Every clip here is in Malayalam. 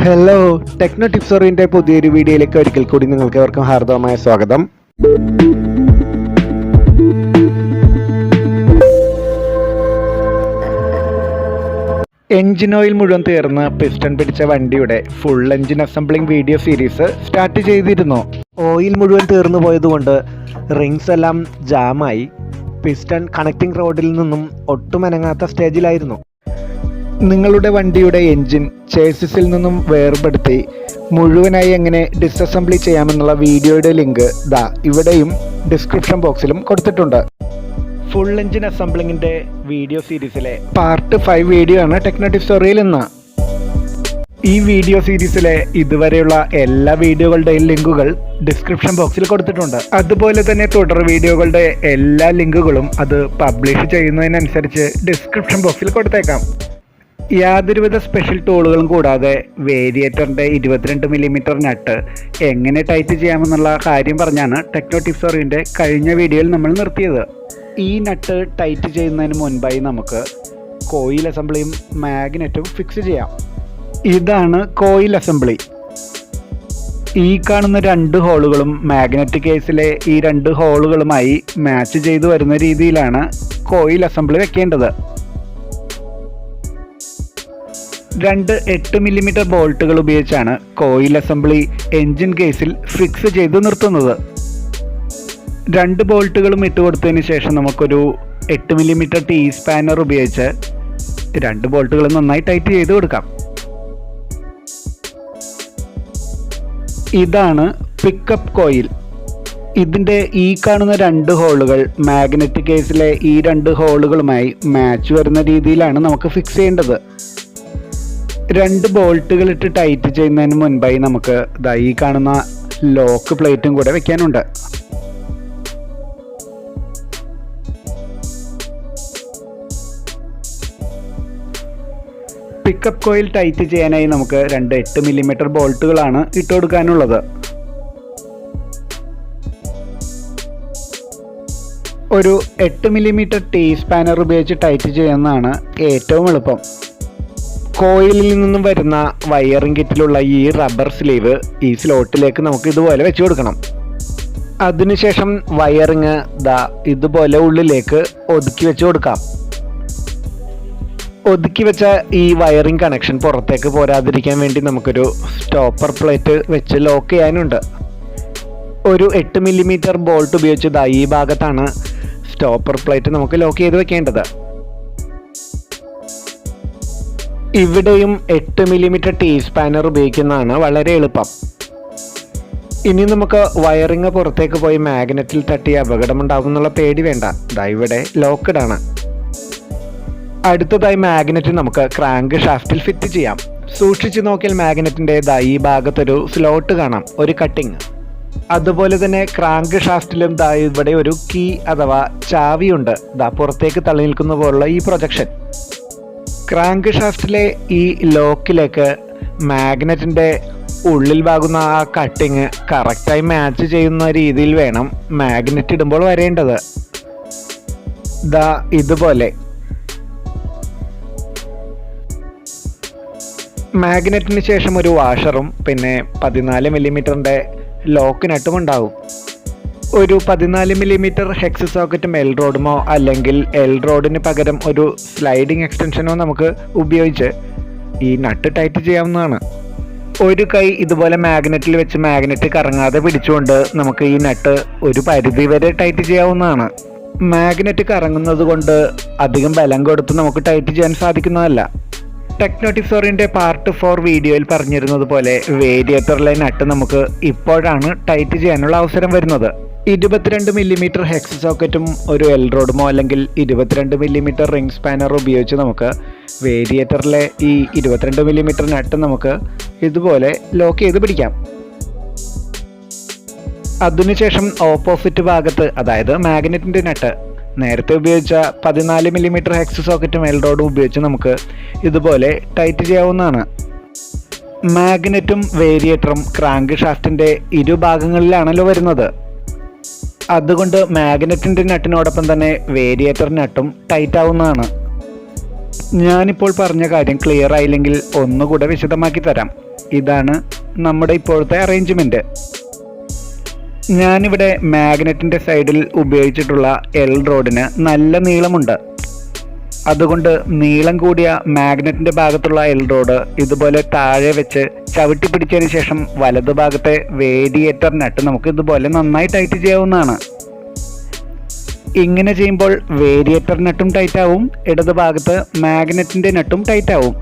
ഹലോ, ടെക്നോ ടിപ്സറിൻ്റെ പുതിയൊരു വീഡിയോയിലേക്ക് ഒരിക്കൽ കൂടി നിങ്ങൾക്ക് ഏവർക്കും ഹാർദവമായ സ്വാഗതം. എൻജിൻ ഓയിൽ മുഴുവൻ തീർന്ന് പിസ്റ്റൺ പിടിച്ച വണ്ടിയുടെ full engine assembling video series start ചെയ്തിരുന്നു. ഓയിൽ മുഴുവൻ തീർന്നു പോയതുകൊണ്ട് റിങ്സ് എല്ലാം ജാമായി പിസ്റ്റൺ കണക്റ്റിംഗ് റോഡിൽ നിന്നും ഒട്ടുമനങ്ങാത്ത സ്റ്റേജിലായിരുന്നു. നിങ്ങളുടെ വണ്ടിയുടെ എൻജിൻ ചേസിസിൽ നിന്നും വേർപെടുത്തി മുഴുവനായി എങ്ങനെ ഡിസസംബ്ലി ചെയ്യാമെന്നുള്ള വീഡിയോയുടെ ലിങ്ക് ഇവിടെയും ഡിസ്ക്രിപ്ഷൻ ബോക്സിലും കൊടുത്തിട്ടുണ്ട്. ഫുൾ എൻജിൻ അസംബ്ലിങ്ങിൻ്റെ വീഡിയോ സീരീസിലെ പാർട്ട് 5 വീഡിയോ ആണ് ടെക്നോ ടിപ്സറിയിൽ ഇന്ന്. ഈ വീഡിയോ സീരീസിലെ ഇതുവരെയുള്ള എല്ലാ വീഡിയോകളുടെയും ലിങ്കുകൾ ഡിസ്ക്രിപ്ഷൻ ബോക്സിൽ കൊടുത്തിട്ടുണ്ട്. അതുപോലെ തന്നെ തുടർ വീഡിയോകളുടെ എല്ലാ ലിങ്കുകളും അത് പബ്ലിഷ് ചെയ്യുന്നതിനനുസരിച്ച് ഡിസ്ക്രിപ്ഷൻ ബോക്സിൽ കൊടുത്തേക്കാം. യാതൊരുവിധ സ്പെഷ്യൽ ടൂളുകളും കൂടാതെ വേരിയേറ്ററിൻ്റെ 22 മില്ലിമീറ്റർ നട്ട് എങ്ങനെ ടൈറ്റ് ചെയ്യാമെന്നുള്ള കാര്യം പറഞ്ഞാണ് ടെക്നോ ടിപ്സറിൻ്റെ കഴിഞ്ഞ വീഡിയോയിൽ നമ്മൾ നിർത്തിയത്. ഈ നട്ട് ടൈറ്റ് ചെയ്യുന്നതിന് മുൻപായി നമുക്ക് കോയിൽ അസംബ്ലിയും മാഗ്നറ്റും ഫിക്സ് ചെയ്യാം. ഇതാണ് കോയിൽ അസംബ്ലി. ഈ കാണുന്ന 2 ഹോളുകളും മാഗ്നറ്റ് കേസിലെ ഈ 2 ഹോളുകളുമായി മാച്ച് ചെയ്തു വരുന്ന രീതിയിലാണ് കോയിൽ അസംബ്ലി വെക്കേണ്ടത്. 2 8 മില്ലിമീറ്റർ ബോൾട്ടുകൾ ഉപയോഗിച്ചാണ് കോയിൽ അസംബ്ലി എൻജിൻ കേസിൽ ഫിക്സ് ചെയ്ത് നിർത്തുന്നത്. 2 ബോൾട്ടുകളും ഇട്ട് കൊടുത്തതിന് ശേഷം നമുക്കൊരു 8 മില്ലിമീറ്റർ ടീ സ്പാനർ ഉപയോഗിച്ച് 2 ബോൾട്ടുകൾ നന്നായി ടൈറ്റ് ചെയ്ത് കൊടുക്കാം. ഇതാണ് പിക്കപ്പ് കോയിൽ. ഇതിൻ്റെ ഈ കാണുന്ന 2 ഹോളുകൾ മാഗ്നറ്റ് കേസിലെ ഈ 2 ഹോളുകളുമായി മാച്ച് വരുന്ന രീതിയിലാണ് നമുക്ക് ഫിക്സ് ചെയ്യേണ്ടത്. 2 ബോൾട്ടുകൾ ഇട്ട് ടൈറ്റ് ചെയ്യുന്നതിന് മുൻപായി നമുക്ക് ഈ കാണുന്ന ലോക്ക് പ്ലേറ്റും കൂടെ വെക്കാനുണ്ട്. പിക്കപ്പ് കോയിൽ ടൈറ്റ് ചെയ്യാനായി നമുക്ക് 2 8 മില്ലിമീറ്റർ ബോൾട്ടുകളാണ് ഇട്ട് കൊടുക്കാനുള്ളത്. ഒരു 8 മില്ലിമീറ്റർ ടീ സ്പാനർ ഉപയോഗിച്ച് ടൈറ്റ് ചെയ്യുന്നതാണ് ഏറ്റവും എളുപ്പം. കോയിലിൽ നിന്നും വരുന്ന വയറിംഗ് കിറ്റിലുള്ള ഈ റബ്ബർ സ്ലീവ് ഈ സ്ലോട്ടിലേക്ക് നമുക്ക് ഇതുപോലെ വെച്ച് കൊടുക്കണം. അതിനുശേഷം വയറിങ് ഇതുപോലെ ഉള്ളിലേക്ക് ഒതുക്കി വെച്ച് കൊടുക്കാം. ഒതുക്കി വെച്ച ഈ വയറിംഗ് കണക്ഷൻ പുറത്തേക്ക് പോരാതിരിക്കാൻ വേണ്ടി നമുക്കൊരു സ്റ്റോപ്പർ പ്ലേറ്റ് വെച്ച് ലോക്ക് ചെയ്യാനുണ്ട്. ഒരു 8 മില്ലിമീറ്റർ ബോൾട്ട് ഉപയോഗിച്ച് ഈ ഭാഗത്താണ് സ്റ്റോപ്പർ പ്ലേറ്റ് നമുക്ക് ലോക്ക് ചെയ്ത് വെക്കേണ്ടത്. ഇവിടെയും 8 മില്ലിമീറ്റർ ടീ സ്പാനർ ഉപയോഗിക്കുന്നതാണ് വളരെ എളുപ്പം. ഇനി നമുക്ക് വയറിങ് പുറത്തേക്ക് പോയി മാഗ്നറ്റിൽ തട്ടി അപകടമുണ്ടാകും എന്നുള്ള പേടി വേണ്ട. ഇവിടെ ലോക്ക്ഡ് ആണ്. അടുത്തതായി മാഗ്നറ്റ് നമുക്ക് ക്രാങ്ക് ഷാഫ്റ്റിൽ ഫിറ്റ് ചെയ്യാം. സൂക്ഷിച്ചു നോക്കിയാൽ മാഗ്നറ്റിൻ്റെ ഈ ഭാഗത്തൊരു സ്ലോട്ട് കാണാം, ഒരു കട്ടിങ്. അതുപോലെ തന്നെ ക്രാങ്ക് ഷാഫ്റ്റിലും ഇവിടെ ഒരു കീ അഥവാ ചാവിയുണ്ട്. പുറത്തേക്ക് തള്ളി നിൽക്കുന്ന പോലുള്ള ഈ പ്രൊജക്ഷൻ. ക്രാങ്ക് ഷാഫ്റ്റിലെ ഈ ലോക്കിലേക്ക് മാഗ്നറ്റിൻ്റെ ഉള്ളിൽ ഭാഗുന്ന ആ കട്ടിങ് കറക്റ്റായി മാച്ച് ചെയ്യുന്ന രീതിയിൽ വേണം മാഗ്നറ്റ് ഇടുമ്പോൾ വരേണ്ടത്. ഇതുപോലെ മാഗ്നറ്റിന് ശേഷം ഒരു വാഷറും പിന്നെ 14 മില്ലിമീറ്ററിൻ്റെ ലോക്ക് നട്ടും ഉണ്ടാവും. ഒരു 14 മില്ലിമീറ്റർ ഹെക്സ് സോക്കറ്റും എൽ റോഡുമോ അല്ലെങ്കിൽ എൽ റോഡിന് പകരം ഒരു സ്ലൈഡിംഗ് എക്സ്റ്റൻഷനോ നമുക്ക് ഉപയോഗിച്ച് ഈ നട്ട് ടൈറ്റ് ചെയ്യാവുന്നതാണ്. ഒരു കൈ ഇതുപോലെ മാഗ്നറ്റിൽ വെച്ച് മാഗ്നറ്റ് കറങ്ങാതെ പിടിച്ചുകൊണ്ട് നമുക്ക് ഈ നട്ട് ഒരു പരിധി വരെ ടൈറ്റ് ചെയ്യാവുന്നതാണ്. മാഗ്നറ്റ് കറങ്ങുന്നത് കൊണ്ട് അധികം ബലം കൊടുത്ത് നമുക്ക് ടൈറ്റ് ചെയ്യാൻ സാധിക്കുന്നതല്ല. ടെക്നോ ടിപ്സറിൻ്റെ പാർട്ട് 4 വീഡിയോയിൽ പറഞ്ഞിരുന്നത് പോലെ വേരിയേറ്ററിലെ നട്ട് നമുക്ക് ഇപ്പോഴാണ് ടൈറ്റ് ചെയ്യാനുള്ള അവസരം വരുന്നത്. 22 മില്ലിമീറ്റർ ഹെക്സ് സോക്കറ്റും ഒരു എൽ റോഡുമോ അല്ലെങ്കിൽ 22 മില്ലിമീറ്റർ റിംഗ് സ്പാനർ ഉപയോഗിച്ച് നമുക്ക് വേരിയേറ്ററിലെ ഈ 22 മില്ലിമീറ്റർ നട്ട് നമുക്ക് ഇതുപോലെ ലോക്ക് ചെയ്ത് പിടിക്കാം. അതിനുശേഷം ഓപ്പോസിറ്റ് ഭാഗത്ത്, അതായത് മാഗ്നറ്റിൻ്റെ നട്ട് നേരത്തെ ഉപയോഗിച്ച 14 മില്ലിമീറ്റർ ഹെക്സ് സോക്കറ്റും എൽ റോഡും ഉപയോഗിച്ച് നമുക്ക് ഇതുപോലെ ടൈറ്റ് ചെയ്യാവുന്നതാണ്. മാഗ്നറ്റും വേരിയേറ്ററും ക്രാങ്ക് ഷാഫ്റ്റിൻ്റെ ഇരുഭാഗങ്ങളിലാണല്ലോ വരുന്നത്. അതുകൊണ്ട് മാഗ്നറ്റിൻ്റെ നട്ടിനോടൊപ്പം തന്നെ വേരിയേറ്റർ നട്ടും ടൈറ്റ് ആവുന്നതാണ്. ഞാനിപ്പോൾ പറഞ്ഞ കാര്യം ക്ലിയർ ആയില്ലെങ്കിൽ ഒന്നുകൂടെ വിശദമാക്കി തരാം. ഇതാണ് നമ്മുടെ ഇപ്പോഴത്തെ അറേഞ്ച്മെൻറ്റ്. ഞാനിവിടെ മാഗ്നറ്റിൻ്റെ സൈഡിൽ ഉപയോഗിച്ചിട്ടുള്ള എൽ റോഡിന് നല്ല നീളമുണ്ട്. അതുകൊണ്ട് നീളം കൂടിയ മാഗ്നറ്റിൻ്റെ ഭാഗത്തുള്ള എൽ റോഡ് ഇതുപോലെ താഴെ വെച്ച് ചവിട്ടി പിടിച്ചതിന് ശേഷം വലതുഭാഗത്തെ വേരിയേറ്റർ നട്ട് നമുക്ക് ഇതുപോലെ നന്നായി ടൈറ്റ് ചെയ്യാവുന്നതാണ്. ഇങ്ങനെ ചെയ്യുമ്പോൾ വേരിയേറ്റർ നട്ടും ടൈറ്റാവും, ഇടതുഭാഗത്ത് മാഗ്നറ്റിൻ്റെ നട്ടും ടൈറ്റാവും.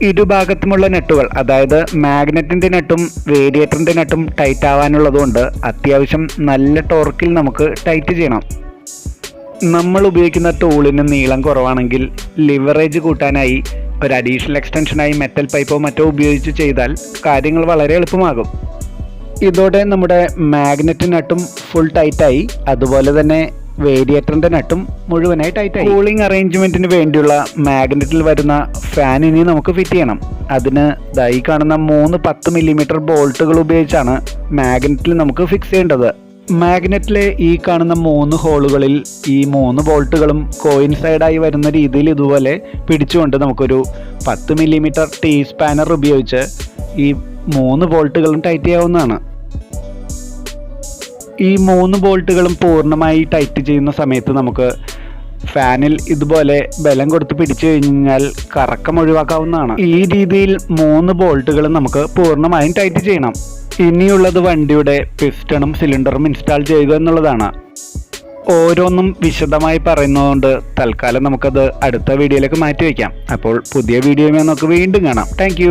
ഇരുഭാഗത്തുമുള്ള നട്ടുകൾ, അതായത് മാഗ്നറ്റിൻ്റെ നട്ടും വേരിയേറ്ററിൻ്റെ നട്ടും ടൈറ്റ് ആവാനുള്ളതുകൊണ്ട് അത്യാവശ്യം നല്ല ടോർക്കിൽ നമുക്ക് ടൈറ്റ് ചെയ്യണം. നമ്മൾ ഉപയോഗിക്കുന്ന ടൂളിന് നീളം കുറവാണെങ്കിൽ ലിവറേജ് കൂട്ടാനായി ഒരു അഡീഷണൽ എക്സ്റ്റൻഷനായി മെറ്റൽ പൈപ്പോ മറ്റോ ഉപയോഗിച്ച് ചെയ്താൽ കാര്യങ്ങൾ വളരെ എളുപ്പമാകും. ഇതോടെ നമ്മുടെ മാഗ്നറ്റ് നട്ടും ഫുൾ ടൈറ്റായി, അതുപോലെ തന്നെ വേരിയേറ്ററിൻ്റെ നട്ടും മുഴുവനായി ടൈറ്റായി. കൂളിംഗ് അറേഞ്ച്മെൻറ്റിന് വേണ്ടിയുള്ള മാഗ്നറ്റിൽ വരുന്ന ഫാൻ ഇനി നമുക്ക് ഫിറ്റ് ചെയ്യണം. അതിന് ഈ കാണുന്ന 3 10 മില്ലിമീറ്റർ ബോൾട്ടുകൾ ഉപയോഗിച്ചാണ് മാഗ്നറ്റിൽ നമുക്ക് ഫിക്സ് ചെയ്യേണ്ടത്. മാഗ്നറ്റിലെ ഈ കാണുന്ന 3 ഹോളുകളിൽ ഈ 3 ബോൾട്ടുകളും കോയിൻസൈഡായി വരുന്ന രീതിയിൽ ഇതുപോലെ പിടിച്ചുകൊണ്ട് നമുക്കൊരു 10 മില്ലിമീറ്റർ ടീ സ്പാനർ ഉപയോഗിച്ച് ഈ 3 ബോൾട്ടുകളും ടൈറ്റ് ചെയ്യാവുന്നതാണ്. ഈ 3 ബോൾട്ടുകളും പൂർണ്ണമായി ടൈറ്റ് ചെയ്യുന്ന സമയത്ത് നമുക്ക് ഫാനിൽ ഇതുപോലെ ബലം കൊടുത്ത് പിടിച്ചു കഴിഞ്ഞാൽ കറക്കം ഒഴിവാക്കാവുന്നതാണ്. ഈ രീതിയിൽ 3 ബോൾട്ടുകളും നമുക്ക് പൂർണ്ണമായും ടൈറ്റ് ചെയ്യണം. ഇനിയുള്ളത് വണ്ടിയുടെ പിസ്റ്റണും സിലിണ്ടറും ഇൻസ്റ്റാൾ ചെയ്യുക എന്നുള്ളതാണ്. ഓരോന്നും വിശദമായി പറയുന്നതുകൊണ്ട് തൽക്കാലം നമുക്കത് അടുത്ത വീഡിയോയിലേക്ക് മാറ്റി വയ്ക്കാം. അപ്പോൾ പുതിയ വീഡിയോയുമായി നമുക്ക് വീണ്ടും കാണാം. താങ്ക്